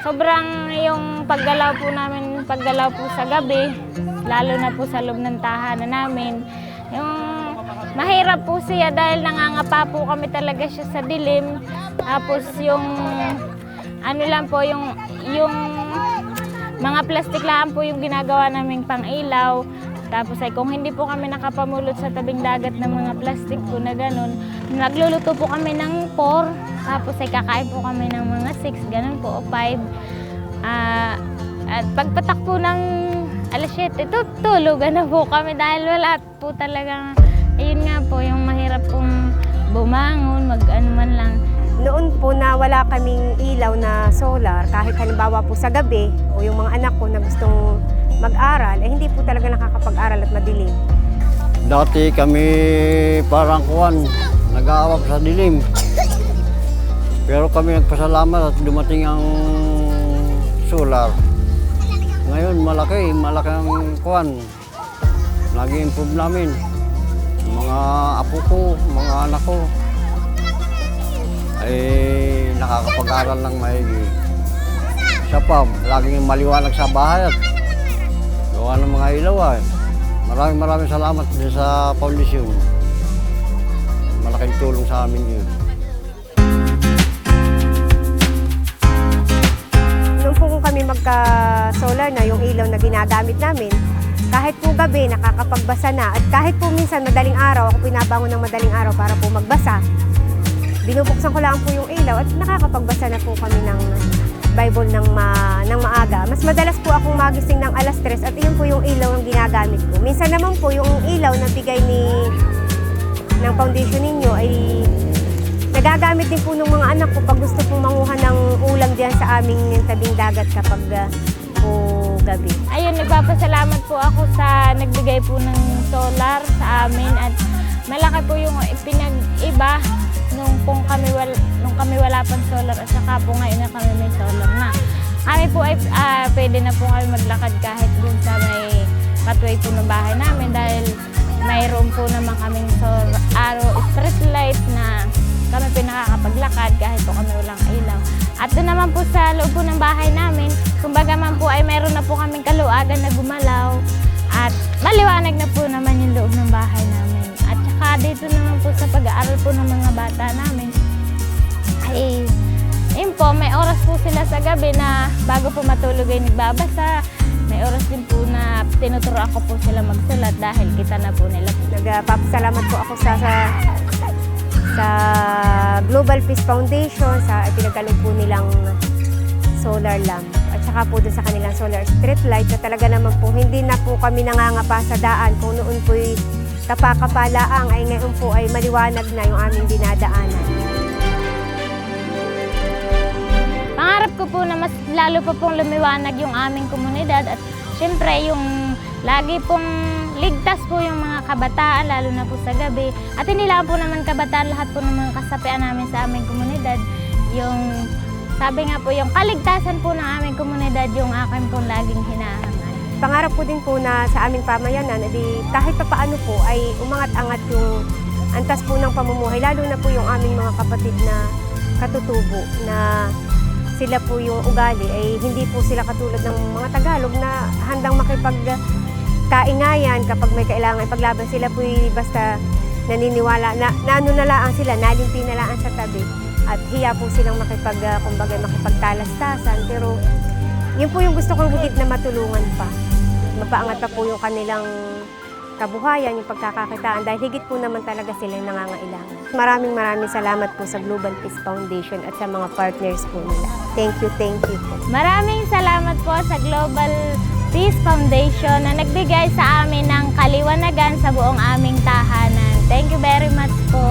Sobrang yung paggalaw po sa gabi, lalo na po sa loob ng tahanan namin. Yung mahirap po siya dahil nangangapa po kami talaga siya sa dilim. Tapos yung ano lang po, yung mga plastic lang po yung ginagawa naming pang-ilaw. Tapos ay kung hindi po kami nakapamulot sa tabing dagat ng mga plastic po na ganun, nagluluto po kami ng 4, tapos ay kakain po kami ng mga 6, ganun po, o 5. At pagpatak po ng alas 7, tulugan na po kami dahil wala po talagang, ayun nga po, yung mahirap pong bumangon, mag-ano man lang. Noon po na wala kaming ilaw na solar, kahit halimbawa po sa gabi o yung mga anak ko na gustong mag-aral, hindi po talaga nakakapag-aral at madilim. Dati kami parang nag-aawap sa dilim. Pero kami nagpasalamat at dumating ang solar. Ngayon malaki ang nag-improve namin. Mga apo ko, mga anak ko ay nakakapag-aral ng maigi. Siya pa, laging maliwanag sa bahay at gawa ng mga ilaw. Maraming salamat din sa foundation. Malaking tulong sa amin yun. Noon po kung kami magka-solar na yung ilaw na ginagamit namin, kahit po gabi nakakapagbasa na at kahit po minsan madaling araw, ako pinabangon ng madaling araw para po magbasa, binubuksan ko lang po yung ilaw at nakakapagbasa na po kami ng Bible ng maaga. Mas madalas po akong magising ng alas 3 at iyon po yung ilaw ang ginagamit ko. Minsan naman po yung ilaw na bigay ng foundation ninyo ay nagagamit din po ng mga anak ko pag gusto po manguha ng ulam diyan sa aming tabing dagat kapag po gabi. Ayun, nagpapasalamat po ako sa nagbigay po ng solar sa amin at malaki po yung pinag-iba nung kami wala pang solar at saka po ngayon na kami may solar na. Kami po ay pwede na po kami maglakad kahit dun sa may pathway po ng bahay namin dahil mayroon po naman kaming street light na kami pinakakapaglakad kahit po kami walang ilaw. At doon naman po sa loob po ng bahay namin, kumbaga man po ay mayroon na po kaming kaluagan na gumalaw at maliwanag na po naman yung loob ng bahay namin. At saka dito naman po sa pag-aaral po ng mga bata namin, ay yun po, may oras po sila sa gabi na bago po matulog ay nagbabasa. May oras din po na tinuturo ako po sila magsulat dahil kita na po nila. Nagpapasalamat po ako sa Global Peace Foundation sa pinagkaloob po nilang solar lamp at saka po dun sa kanilang solar street light na talaga naman po hindi na po kami nangangapa sa daan. Kung noon po'y kapakapalaang ay ngayon po ay maliwanag na yung aming dinadaanan. Pangarap ko po na mas lalo pa pong lumiwanag yung aming komunidad at syempre yung lagi pong ligtas po yung mga kabataan lalo na po sa gabi. At hindi lang po naman kabataan, lahat po ng mga kasapian namin sa aming komunidad. Yung sabi nga po yung kaligtasan po ng aming komunidad yung akin pong laging hinahangad. Pangarap ko din po na sa aming pamayanan, kahit papaano po ay umangat-angat yung antas po ng pamumuhay, lalo na po yung aming mga kapatid na katutubo na sila po yung ugali ay hindi po sila katulad ng mga Tagalog na handang makipagkaingayan kapag may kailangan ipaglaban. Sila po basta naniniwala na ano na lang sila, nalimpi na lang sa tabi at hiya po silang makipagtalastasan. Pero yun po yung gusto kong higit na matulungan pa. Mapaangat pa po yung kanilang kabuhayan, yung pagkakakitaan dahil higit po naman talaga sila yung nangangailangan. Maraming salamat po sa Global Peace Foundation at sa mga partners po nila. Thank you po. Maraming salamat po sa Global Peace Foundation na nagbigay sa amin ng kaliwanagan sa buong aming tahanan. Thank you very much po.